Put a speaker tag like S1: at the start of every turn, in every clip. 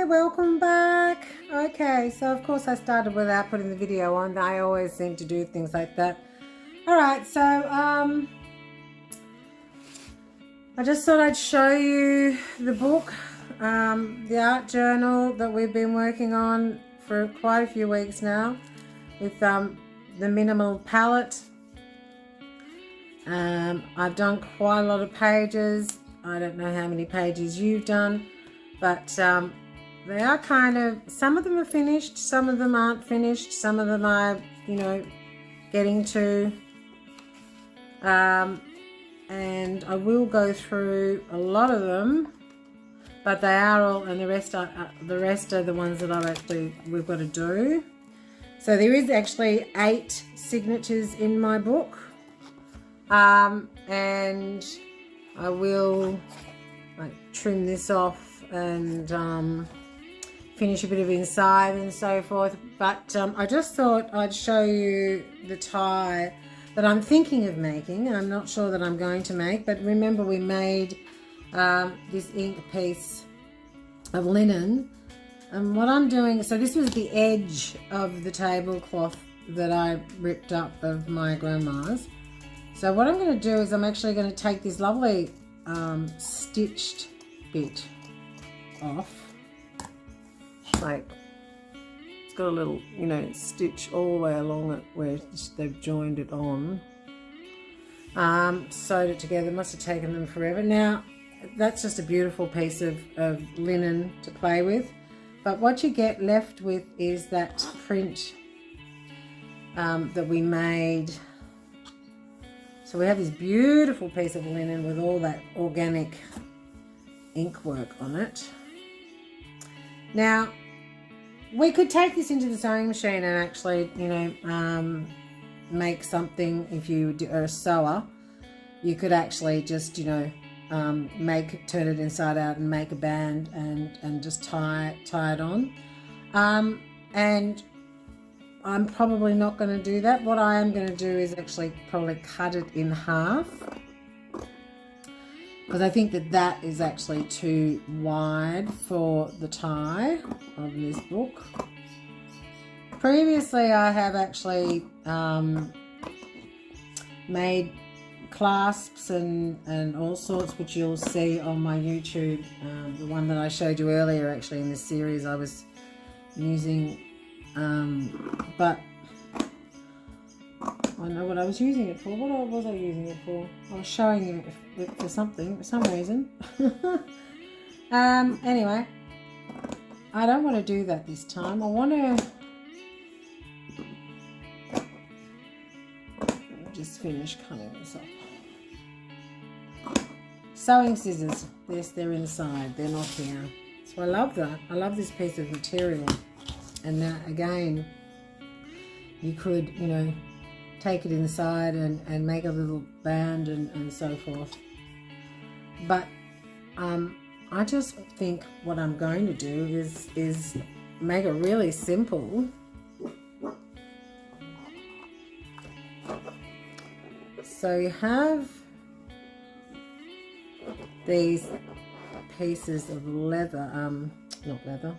S1: welcome back. Okay, so of course I started without putting the video on. I always seem to do things like that. Alright, so I just thought I'd show you the book, the art journal that we've been working on for quite a few weeks now with the minimal palette. I've done quite a lot of pages. I don't know how many pages you've done, but they are kind of, some of them are finished, some of them aren't finished, some of them are, you know, getting to, and I will go through a lot of them, but they are all, and the rest are the ones that we've got to do. So there is actually 8 signatures in my book, and I will trim this off and finish a bit of inside and so forth. But I just thought I'd show you the tie that I'm thinking of making, and I'm not sure that I'm going to make. But remember, we made this ink piece of linen, and what I'm doing, so this was the edge of the tablecloth that I ripped up of my grandma's. So what I'm going to do is I'm actually going to take this lovely stitched bit off. Like, it's got a little, you know, stitch all the way along it where they've joined it on. Sewed it together. Must have taken them forever. Now, that's just a beautiful piece of linen to play with. But what you get left with is that print that we made. So we have this beautiful piece of linen with all that organic ink work on it. Now, we could take this into the sewing machine and actually, you know, make something. If you are a sewer, you could actually just, you know, turn it inside out and make a band and just tie it on. And I'm probably not going to do that. What I am going to do is actually probably cut it in half, because I think that is actually too wide for the tie of this book. Previously, I have actually made clasps and all sorts, which you'll see on my YouTube. The one that I showed you earlier, actually, in this series, I was using, but I know what I was using it for. What was I using it for? I was showing you it for something, for some reason. Anyway, I don't want to do that this time. I want to just finish cutting this off. Sewing scissors. Yes, they're inside. They're not here. So I love that. I love this piece of material. And that, again, you could, you know, take it inside and make a little band and so forth. But I just think what I'm going to do is make it really simple. So you have these pieces of leather, not leather.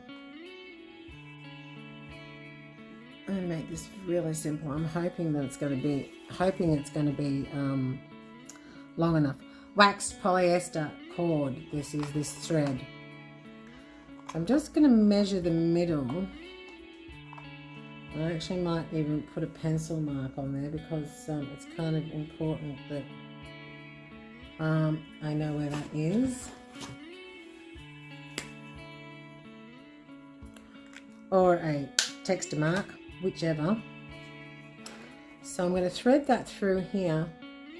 S1: I'm going to make this really simple. I'm hoping that it's going to be, long enough. Waxed polyester cord. This is this thread. I'm just going to measure the middle. I actually might even put a pencil mark on there, because it's kind of important that I know where that is. Or a texture mark, whichever. So I'm going to thread that through here.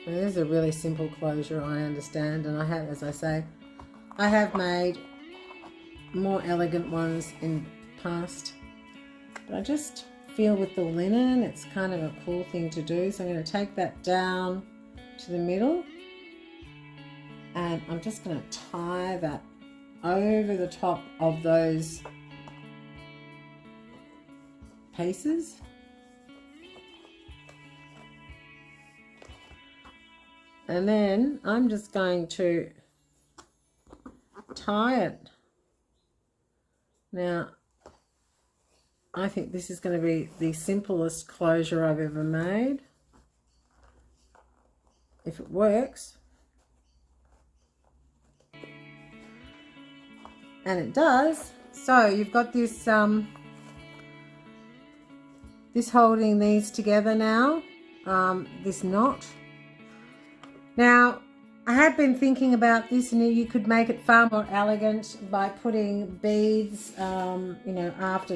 S1: And this is a really simple closure, I understand, and I have, as I say, I have made more elegant ones in the past, but I just feel with the linen it's kind of a cool thing to do. So I'm going to take that down to the middle, and I'm just going to tie that over the top of those pieces. And then I'm just going to tie it Now, I think this is going to be the simplest closure I've ever made. If it works. And it does. So you've got this this holding these together now, this knot. Now, I had been thinking about this, and you could make it far more elegant by putting beads, you know, after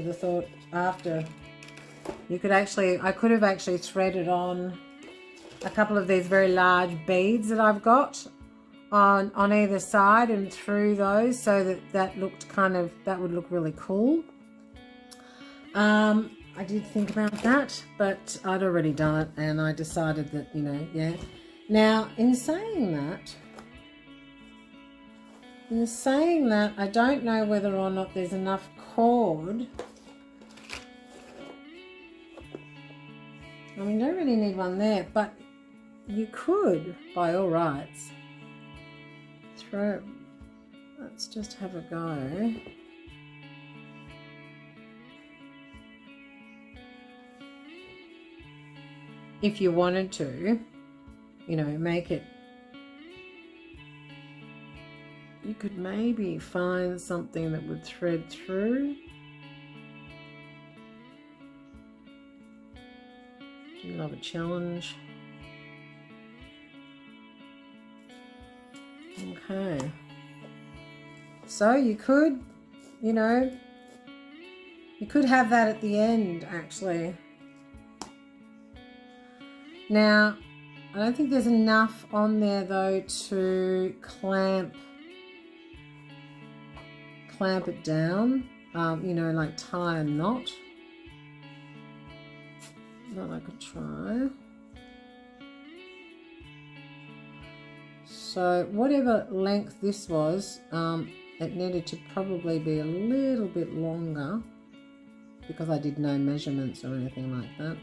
S1: you could actually, I could have actually threaded on a couple of these very large beads that I've got on either side and through those, so that looked kind of, that would look really cool. I did think about that, but I'd already done it, and I decided that, you know, yeah. Now, in saying that, I don't know whether or not there's enough cord. I mean, you don't really need one there, but you could, by all rights, throw, let's just have a go. If you wanted to, you know, make it, you could maybe find something that would thread through. Do you love a challenge? Okay. So you could, you know, you could have that at the end, actually. Now, I don't think there's enough on there though to clamp it down, you know, like tie a knot. But I could try. So whatever length this was, it needed to probably be a little bit longer, because I did no measurements or anything like that.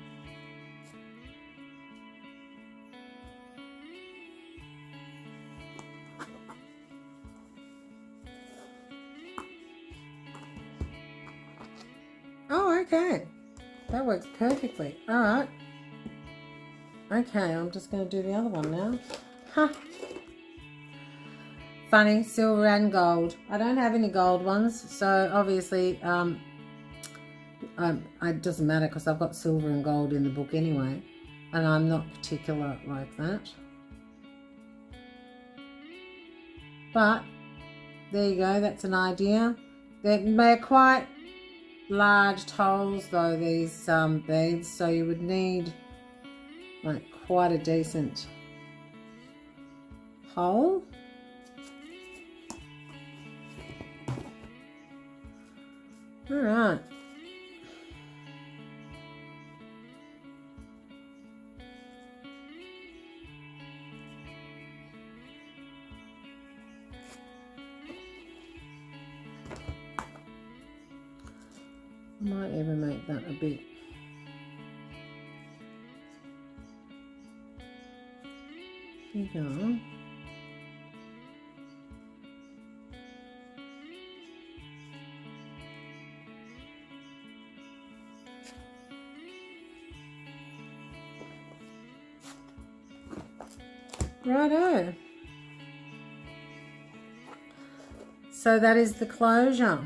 S1: Oh, okay. That works perfectly. All right. Okay, I'm just going to do the other one now. Huh. Funny, silver and gold. I don't have any gold ones, so obviously it doesn't matter, because I've got silver and gold in the book anyway, and I'm not particular like that. But there you go, that's an idea. They're quite large holes though, these beads, so you would need like quite a decent hole. All right. I might even make that a bit bigger. Righto. So that is the closure.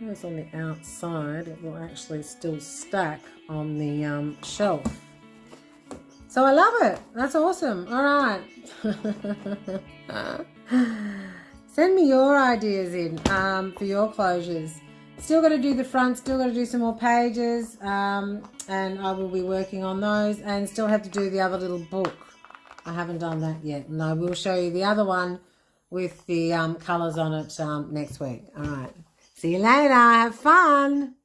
S1: Goes on the outside, it will actually still stack on the shelf. So I love it. That's awesome. All right. Send me your ideas in for your closures. Still got to do the front, still got to do some more pages, and I will be working on those, and still have to do the other little book. I haven't done that yet, and I will show you the other one with the colours on it next week. All right. See you later. Have fun.